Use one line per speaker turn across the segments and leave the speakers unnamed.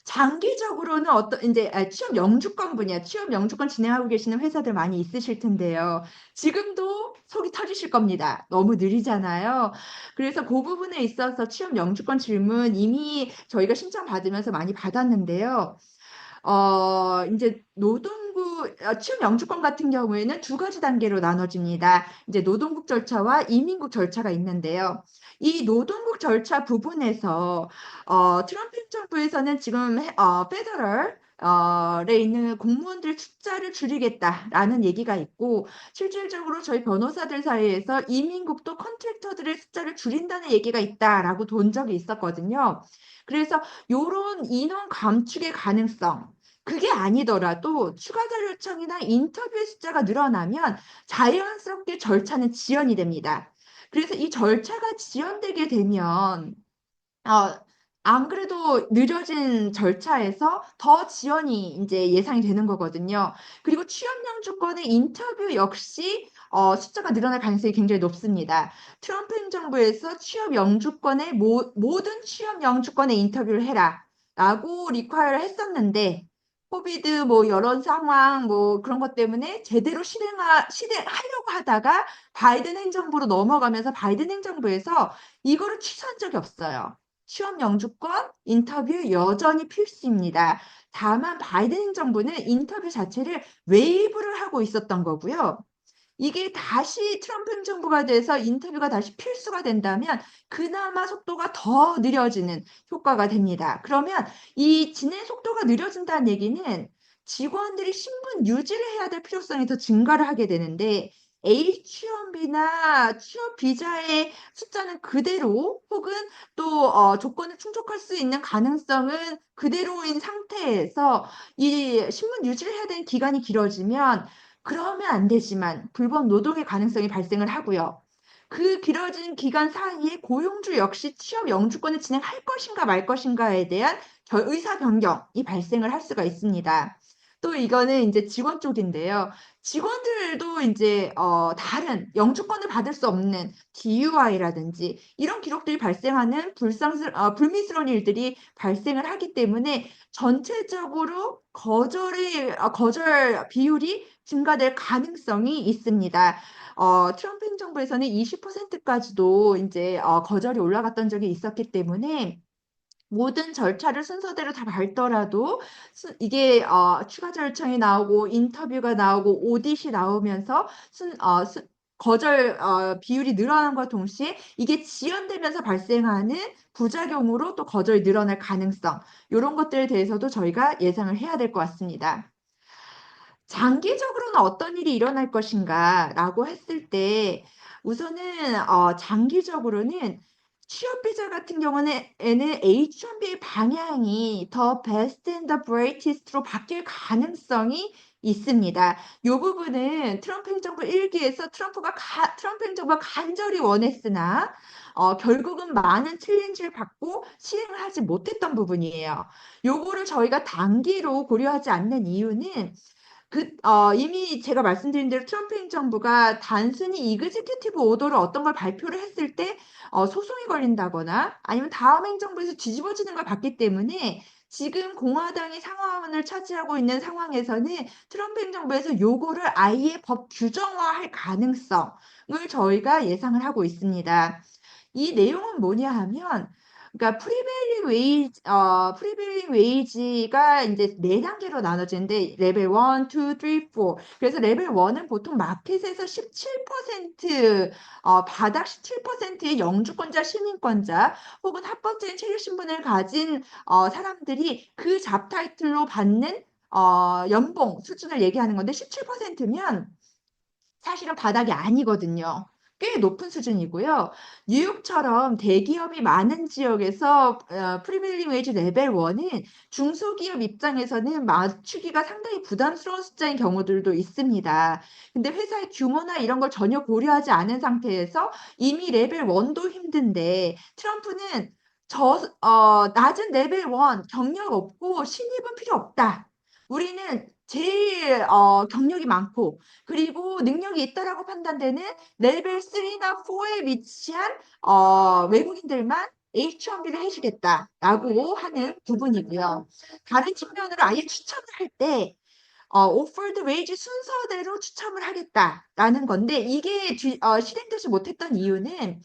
장기적으로는 어떤 이제 취업 영주권 분야, 취업 영주권 진행하고 계시는 회사들 많이 있으실 텐데요. 지금도 속이 터지실 겁니다. 너무 느리잖아요. 그래서 그 부분에 있어서 취업 영주권 질문 이미 저희가 신청 받으면서 많이 받았는데요. 이제 노동부 취업 영주권 같은 경우에는 두 가지 단계로 나눠집니다. 이제 노동국 절차와 이민국 절차가 있는데요. 이 노동국 절차 부분에서 트럼프 행정부에서는 지금 페더럴 에 있는 공무원들 숫자를 줄이겠다라는 얘기가 있고 실질적으로 저희 변호사들 사이에서 이민국도 컨트랙터들의 숫자를 줄인다는 얘기가 있다라고 본 적이 있었거든요. 그래서 요런 인원 감축의 가능성 그게 아니더라도 추가 자료 요청이나 인터뷰의 숫자가 늘어나면 자연스럽게 절차는 지연이 됩니다. 그래서 이 절차가 지연되게 되면 어, 안 그래도 느려진 절차에서 더 지연이 이제 예상이 되는 거거든요. 그리고 취업령 주권의 인터뷰 역시 숫자가 늘어날 가능성이 굉장히 높습니다. 트럼프 행정부에서 취업 영주권의 모든 취업 영주권의 인터뷰를 해라. 라고 리퀘어를 했었는데 코비드 뭐 여러 상황 뭐 그런 것 때문에 제대로 실행하려고 하다가 바이든 행정부로 넘어가면서 바이든 행정부에서 이거를 취소한 적이 없어요. 취업 영주권 인터뷰 여전히 필수입니다. 다만 바이든 행정부는 인터뷰 자체를 웨이브를 하고 있었던 거고요. 이게 다시 트럼프 행정부가 돼서 인터뷰가 다시 필수가 된다면 그나마 속도가 더 느려지는 효과가 됩니다. 그러면 이 진행 속도가 느려진다는 얘기는 직원들이 신분 유지를 해야 될 필요성이 더 증가를 하게 되는데 H1B나 취업 비자의 숫자는 그대로 혹은 또 조건을 충족할 수 있는 가능성은 그대로인 상태에서 이 신분 유지를 해야 되는 기간이 길어지면 그러면 안 되지만 불법 노동의 가능성이 발생을 하고요. 그 길어진 기간 사이에 고용주 역시 취업 영주권을 진행할 것인가 말 것인가에 대한 의사 변경이 발생을 할 수가 있습니다. 또 이거는 이제 직원 쪽인데요. 직원들도 이제 다른 영주권을 받을 수 없는 DUI라든지 이런 기록들이 발생하는 불미스러운 일들이 발생을 하기 때문에 전체적으로 거절 비율이 증가될 가능성이 있습니다. 트럼프 행정부에서는 20%까지도 이제 거절이 올라갔던 적이 있었기 때문에 모든 절차를 순서대로 다 밟더라도 이게 추가 절차이 나오고 인터뷰가 나오고 오디시 나오면서 거절 비율이 늘어난과 동시에 이게 지연되면서 발생하는 부작용으로 또 거절이 늘어날 가능성 이런 것들에 대해서도 저희가 예상을 해야 될 것 같습니다. 장기적으로는 어떤 일이 일어날 것인가라고 했을 때 우선은 장기적으로는 취업 비자 같은 경우는 H1B의 방향이 더 베스트 앤 더 브레이티스트로 바뀔 가능성이 있습니다. 이 부분은 트럼프 행정부 1기에서 트럼프 행정부가 간절히 원했으나 결국은 많은 챌린지를 받고 시행을 하지 못했던 부분이에요. 요거를 저희가 단기로 고려하지 않는 이유는 이미 제가 말씀드린 대로 트럼프 행정부가 단순히 이그제큐티브 오더로 어떤 걸 발표를 했을 때 소송이 걸린다거나 아니면 다음 행정부에서 뒤집어지는 걸 봤기 때문에 지금 공화당이 상원을 차지하고 있는 상황에서는 트럼프 행정부에서 요거를 아예 법 규정화할 가능성을 저희가 예상을 하고 있습니다. 이 내용은 뭐냐 하면 그러니까 프리베일링 웨이지가 이제 네 단계로 나눠지는데 레벨 1, 2, 3, 4. 그래서 레벨 1은 보통 마켓에서 17% 바닥 17%의 영주권자, 시민권자 혹은 합법적인 체류 신분을 가진 사람들이 그 잡 타이틀로 받는 연봉 수준을 얘기하는 건데 17%면 사실은 바닥이 아니거든요. 꽤 높은 수준이고요. 뉴욕처럼 대기업이 많은 지역에서 프리빌리지 웨이지 레벨 1은 중소기업 입장에서는 맞추기가 상당히 부담스러운 숫자인 경우들도 있습니다. 근데 회사의 규모나 이런 걸 전혀 고려하지 않은 상태에서 이미 레벨 1도 힘든데 트럼프는 낮은 레벨 1 경력 없고 신입은 필요 없다. 우리는 제일 경력이 많고 그리고 능력이 있다라고 판단되는 레벨 3나 4에 위치한 외국인들만 H1B를 해주겠다라고 하는 부분이고요. 다른 측면으로 아예 추첨을 할 때 offered wage 순서대로 추첨을 하겠다라는 건데 이게 실행되지 못했던 이유는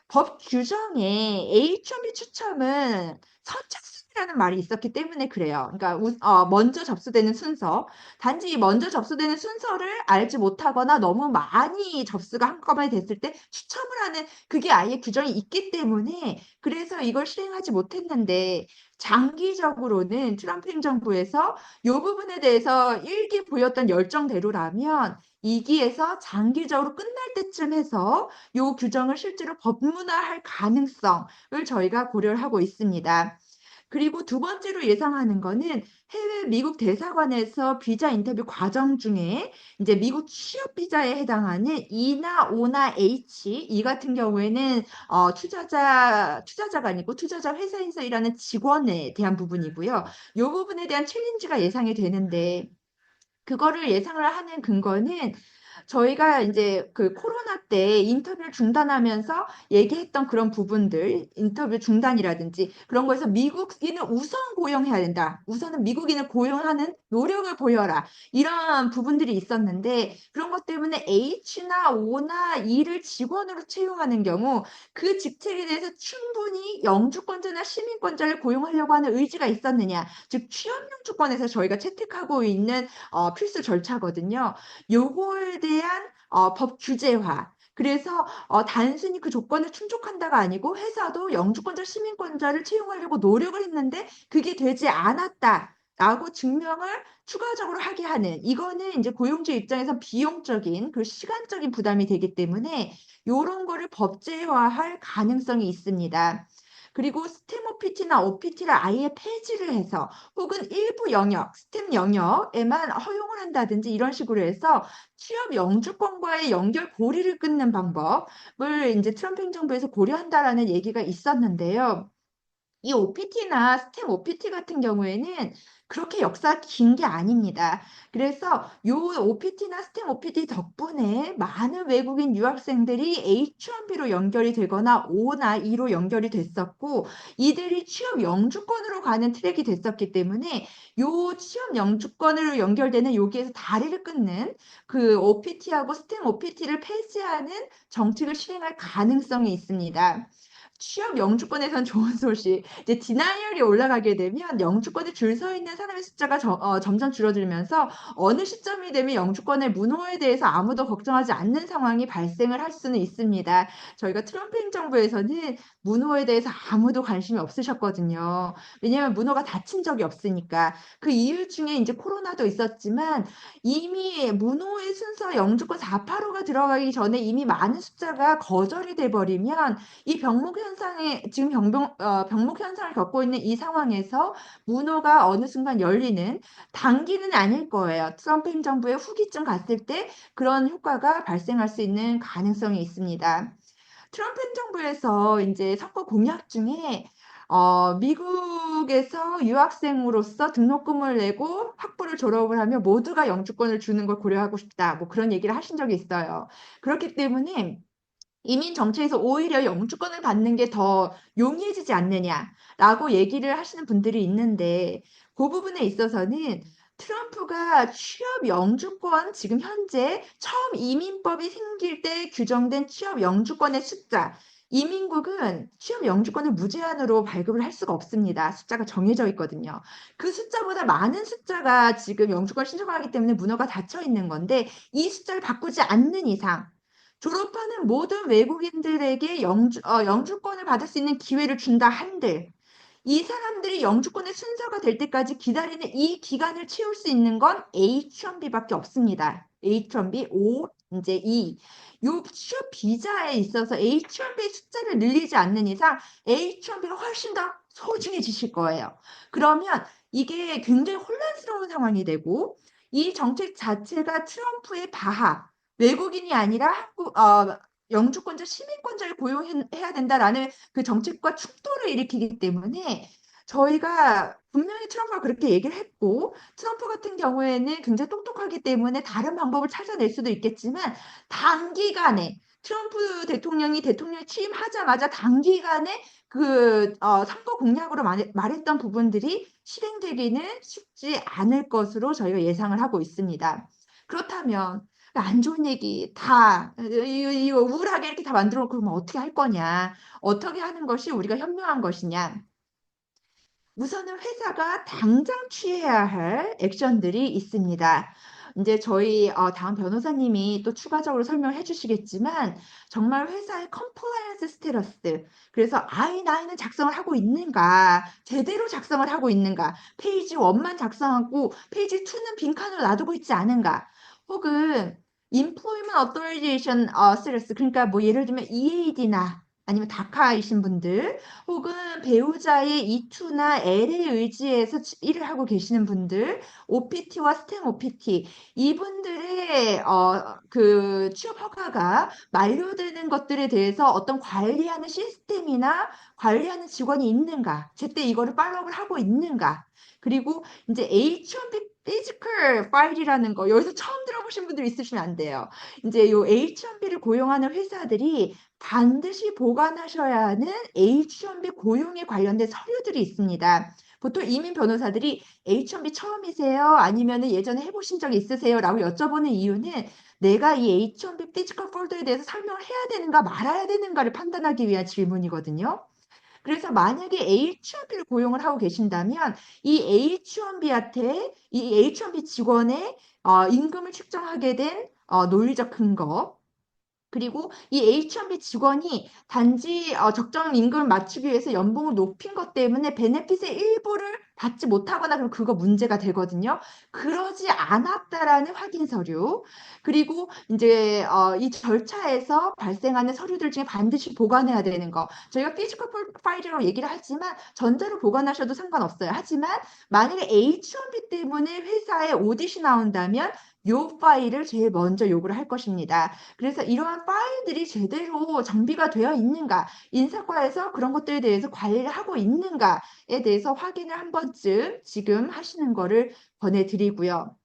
법 규정에 H1B 추첨은 선착순이라는 말이 있었기 때문에 그래요. 그러니까 먼저 접수되는 순서. 단지 이 먼저 접수되는 순서를 알지 못하거나 너무 많이 접수가 한꺼번에 됐을 때 추첨을 하는 그게 아예 규정이 있기 때문에 그래서 이걸 실행하지 못했는데 장기적으로는 트럼프 행정부에서 이 부분에 대해서 일기 보였던 열정대로라면 2기에서 장기적으로 끝날 때쯤 해서 이 규정을 실제로 법문화할 가능성을 저희가 고려를 하고 있습니다. 그리고 두 번째로 예상하는 거는 해외 미국 대사관에서 비자 인터뷰 과정 중에 이제 미국 취업 비자에 해당하는 E나 O나 H 이 같은 경우에는 투자자가 아니고 투자자 회사에서 일하는 직원에 대한 부분이고요. 이 부분에 대한 챌린지가 예상이 되는데 그거를 예상을 하는 근거는 저희가 이제 그 코로나 때 인터뷰를 중단하면서 얘기했던 그런 부분들, 인터뷰 중단이라든지 그런 거에서 미국인을 우선 고용해야 된다. 우선은 미국인을 고용하는 노력을 보여라. 이런 부분들이 있었는데 그런 것 때문에 H나 O나 E를 직원으로 채용하는 경우 그 직책에 대해서 충분히 영주권자나 시민권자를 고용하려고 하는 의지가 있었느냐. 즉 취업용주권에서 저희가 채택하고 있는 필수 절차거든요. 요거에 대한 법 규제화. 그래서 단순히 그 조건을 충족한다가 아니고 회사도 영주권자, 시민권자를 채용하려고 노력을 했는데 그게 되지 않았다라고 증명을 추가적으로 하게 하는 이거는 이제 고용주 입장에서 비용적인 그 시간적인 부담이 되기 때문에 이런 거를 법제화할 가능성이 있습니다. 그리고 스템 OPT나 OPT를 아예 폐지를 해서 혹은 일부 영역, 스템 영역에만 허용을 한다든지 이런 식으로 해서 취업 영주권과의 연결 고리를 끊는 방법을 이제 트럼프 행정부에서 고려한다라는 얘기가 있었는데요. 이 OPT나 스템 OPT 같은 경우에는 그렇게 역사가 긴 게 아닙니다. 그래서 요 OPT나 스템 OPT 덕분에 많은 외국인 유학생들이 H1B로 연결이 되거나 O나 E로 연결이 됐었고 이들이 취업 영주권으로 가는 트랙이 됐었기 때문에 요 취업 영주권으로 연결되는 여기에서 다리를 끊는 그 OPT하고 스템 OPT를 폐지하는 정책을 실행할 가능성이 있습니다. 취업 영주권에선 좋은 소식. 이제 디나이얼이 올라가게 되면 영주권에 줄 서 있는 사람의 숫자가 점점 줄어들면서 어느 시점이 되면 영주권의 무효에 대해서 아무도 걱정하지 않는 상황이 발생을 할 수는 있습니다. 저희가 트럼프 행정부에서는 무효에 대해서 아무도 관심이 없으셨거든요. 왜냐하면 무효가 닫힌 적이 없으니까. 그 이유 중에 이제 코로나도 있었지만 이미 무효의 순서 영주권 485가 들어가기 전에 이미 많은 숫자가 거절이 돼버리면 이 병목 현상에 지금 병목 현상을 겪고 있는 이 상황에서 문호가 어느 순간 열리는 단기는 아닐 거예요. 트럼프 행정부의 후기쯤 갔을 때 그런 효과가 발생할 수 있는 가능성이 있습니다. 트럼프 행정부에서 이제 선거 공약 중에 미국에서 유학생으로서 등록금을 내고 학부를 졸업을 하면 모두가 영주권을 주는 걸 고려하고 싶다. 뭐 그런 얘기를 하신 적이 있어요. 그렇기 때문에 이민 정책에서 오히려 영주권을 받는 게 더 용이해지지 않느냐라고 얘기를 하시는 분들이 있는데 그 부분에 있어서는 트럼프가 취업 영주권 지금 현재 처음 이민법이 생길 때 규정된 취업 영주권의 숫자 이민국은 취업 영주권을 무제한으로 발급을 할 수가 없습니다. 숫자가 정해져 있거든요. 그 숫자보다 많은 숫자가 지금 영주권 신청하기 때문에 문호가 닫혀 있는 건데 이 숫자를 바꾸지 않는 이상 졸업하는 모든 외국인들에게 영주권을 받을 수 있는 기회를 준다 한들 이 사람들이 영주권의 순서가 될 때까지 기다리는 이 기간을 채울 수 있는 건 H1B밖에 없습니다. H1B, O, 이제 E. 요 취업 비자에 있어서 H1B 숫자를 늘리지 않는 이상 H1B가 훨씬 더 소중해지실 거예요. 그러면 이게 굉장히 혼란스러운 상황이 되고 이 정책 자체가 트럼프의 바하, 외국인이 아니라 영주권자, 시민권자를 고용해야 된다라는 그 정책과 충돌을 일으키기 때문에 저희가 분명히 트럼프가 그렇게 얘기를 했고 트럼프 같은 경우에는 굉장히 똑똑하기 때문에 다른 방법을 찾아낼 수도 있겠지만 단기간에 트럼프 대통령이 대통령 취임하자마자 단기간에 선거 공약으로 말했던 부분들이 실행되기는 쉽지 않을 것으로 저희가 예상을 하고 있습니다. 그렇다면 안 좋은 얘기 다 이거 우울하게 이렇게 다 만들어 놓고 그러면 어떻게 할 거냐? 어떻게 하는 것이 우리가 현명한 것이냐? 우선은 회사가 당장 취해야 할 액션들이 있습니다. 이제 저희 다음 변호사님이 또 추가적으로 설명을 해주시겠지만 정말 회사의 컴플라이언스 스테러스 그래서 I9은 작성을 하고 있는가 제대로 작성을 하고 있는가 페이지 1만 작성하고 페이지 2는 빈칸으로 놔두고 있지 않은가 혹은 Employment Authorization Status 그러니까 뭐 예를 들면 EAD나 아니면 다카이신 분들 혹은 배우자의 E2나 L에 의지해서 일을 하고 계시는 분들, OPT와 스템 OPT, 이분들의 그 취업 허가가 만료되는 것들에 대해서 어떤 관리하는 시스템이나 관리하는 직원이 있는가, 제때 이거를 팔로우를 하고 있는가, 그리고 이제 H1B 피지컬 파일이라는 거 여기서 처음 들어보신 분들 있으시면 안 돼요. 이제 요 H1B를 고용하는 회사들이 반드시 보관하셔야 하는 H1B 고용에 관련된 서류들이 있습니다. 보통 이민 변호사들이 H1B 처음이세요? 아니면 예전에 해보신 적이 있으세요? 라고 여쭤보는 이유는 내가 이 H1B 피지컬 폴더에 대해서 설명을 해야 되는가 말아야 되는가를 판단하기 위한 질문이거든요. 그래서 만약에 H1B를 고용을 하고 계신다면 이 H1B한테 이 H1B 직원의 임금을 측정하게 된 논리적 근거 그리고 이 H1B 직원이 단지 적정 임금을 맞추기 위해서 연봉을 높인 것 때문에 베네핏의 일부를 받지 못하거나 그럼 그거 문제가 되거든요. 그러지 않았다라는 확인 서류. 그리고 이제 이 절차에서 발생하는 서류들 중에 반드시 보관해야 되는 거. 저희가 피지컬 파일이라고 얘기를 하지만 전자로 보관하셔도 상관없어요. 하지만 만약에 H1B 때문에 회사에 오디시 나온다면 요 파일을 제일 먼저 요구를 할 것입니다. 그래서 이러한 파일들이 제대로 정비가 되어 있는가, 인사과에서 그런 것들에 대해서 관리를 하고 있는가에 대해서 확인을 한 번쯤 지금 하시는 거를 권해드리고요.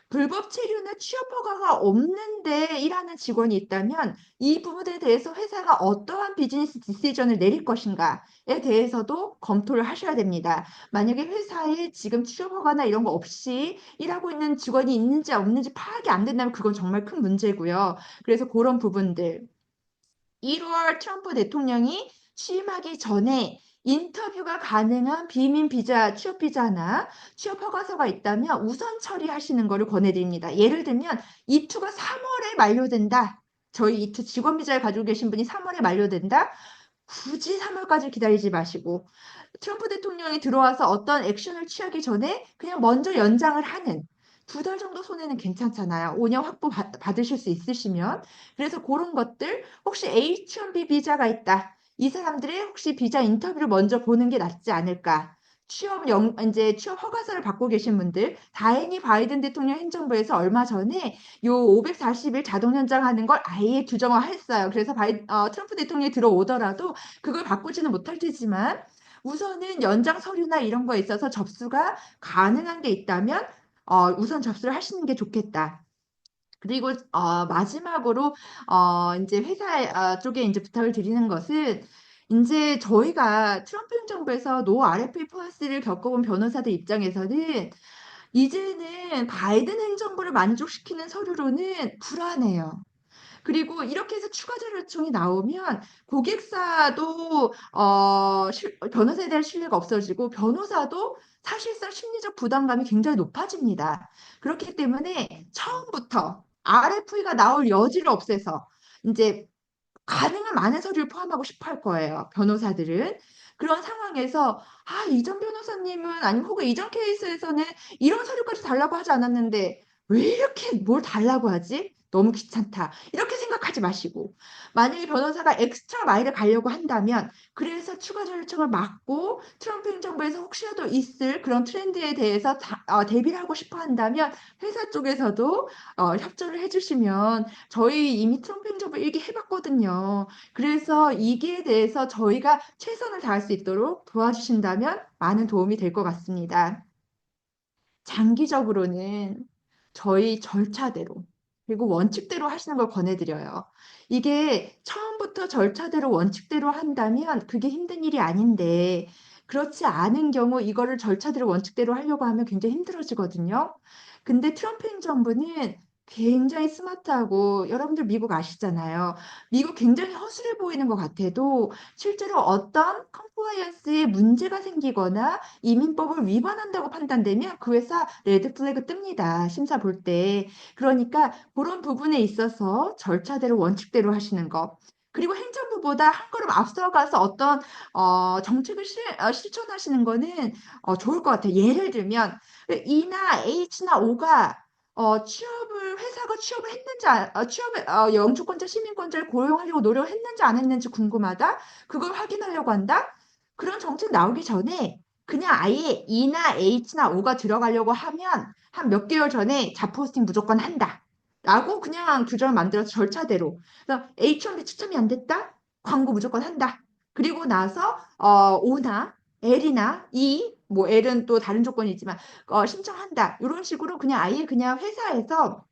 불법 체류나 취업 허가가 없는데 일하는 직원이 있다면 이 부분에 대해서 회사가 어떠한 비즈니스 디시전을 내릴 것인가에 대해서도 검토를 하셔야 됩니다. 만약에 회사에 지금 취업 허가나 이런 거 없이 일하고 있는 직원이 있는지 없는지 파악이 안 된다면 그건 정말 큰 문제고요. 그래서 그런 부분들 1월 트럼프 대통령이 취임하기 전에 인터뷰가 가능한 비민 비자, 취업 비자나 취업 허가서가 있다면 우선 처리하시는 것을 권해드립니다. 예를 들면 E2가 3월에 만료된다. 저희 E2 직원 비자를 가지고 계신 분이 3월에 만료된다. 굳이 3월까지 기다리지 마시고 트럼프 대통령이 들어와서 어떤 액션을 취하기 전에 그냥 먼저 연장을 하는 2달 정도 손해는 괜찮잖아요. 5년 확보 받으실 수 있으시면. 그래서 그런 것들 혹시 H1B 비자가 있다. 이 사람들의 혹시 비자 인터뷰를 먼저 보는 게 낫지 않을까. 이제 취업 허가서를 받고 계신 분들, 다행히 바이든 대통령 행정부에서 얼마 전에 요 540일 자동 연장하는 걸 아예 규정화했어요. 그래서 트럼프 대통령이 들어오더라도 그걸 바꾸지는 못할 테지만 우선은 연장 서류나 이런 거에 있어서 접수가 가능한 게 있다면 우선 접수를 하시는 게 좋겠다. 그리고 마지막으로 이제 회사 쪽에 이제 부탁을 드리는 것은 이제 저희가 트럼프 행정부에서 노 RFP 폴리시를 겪어본 변호사들 입장에서는 이제는 바이든 행정부를 만족시키는 서류로는 불안해요. 그리고 이렇게 해서 추가 자료 요청이 나오면 고객사도 변호사에 대한 신뢰가 없어지고 변호사도 사실상 심리적 부담감이 굉장히 높아집니다. 그렇기 때문에 처음부터 RFE가 나올 여지를 없애서 이제 가능한 많은 서류를 포함하고 싶어 할 거예요. 변호사들은. 그런 상황에서 이전 변호사님은 아니면 혹은 이전 케이스에서는 이런 서류까지 달라고 하지 않았는데 왜 이렇게 뭘 달라고 하지? 너무 귀찮다. 이렇게 생각하지 마시고 만약에 변호사가 엑스트라 마일을 가려고 한다면 그래서 추가 절청을 막고 트럼프 행정부에서 혹시라도 있을 그런 트렌드에 대해서 대비를 하고 싶어 한다면 회사 쪽에서도 협조를 해주시면 저희 이미 트럼프 행정부 일기 해봤거든요. 그래서 이기에 대해서 저희가 최선을 다할 수 있도록 도와주신다면 많은 도움이 될 것 같습니다. 장기적으로는 저희 절차대로 그리고 원칙대로 하시는 걸 권해드려요. 이게 처음부터 절차대로 원칙대로 한다면 그게 힘든 일이 아닌데 그렇지 않은 경우 이거를 절차대로 원칙대로 하려고 하면 굉장히 힘들어지거든요. 근데 트럼프 행정부는 굉장히 스마트하고 여러분들 미국 아시잖아요. 미국 굉장히 허술해 보이는 것 같아도 실제로 어떤 컴플라이언스에 문제가 생기거나 이민법을 위반한다고 판단되면 그 회사 레드 플래그 뜹니다. 심사 볼 때. 그러니까 그런 부분에 있어서 절차대로 원칙대로 하시는 거. 그리고 행정부보다 한 걸음 앞서가서 어떤 정책을 실천하시는 거는 좋을 것 같아요. 예를 들면 E나 H나 O가 회사가 취업을 했는지, 영주권자, 시민권자를 고용하려고 노력을 했는지 안 했는지 궁금하다? 그걸 확인하려고 한다? 그런 정책 나오기 전에 그냥 아예 E나 H나 O가 들어가려고 하면 한 몇 개월 전에 잡포스팅 무조건 한다. 라고 그냥 규정을 만들어서 절차대로. 그래서 H1B 추첨이 안 됐다? 광고 무조건 한다. 그리고 나서 O나 L이나 E, 뭐 L은 또 다른 조건이 있지만 신청한다. 이런 식으로 그냥 아예 그냥 회사에서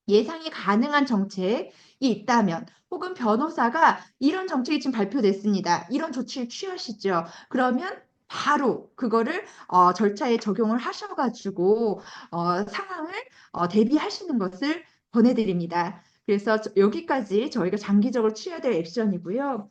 예상이 가능한 정책이 있다면 혹은 변호사가 이런 정책이 지금 발표됐습니다. 이런 조치를 취하시죠. 그러면 바로 그거를 절차에 적용을 하셔가지고 상황을 대비하시는 것을 권해드립니다. 그래서 여기까지 저희가 장기적으로 취해야 될 액션이고요.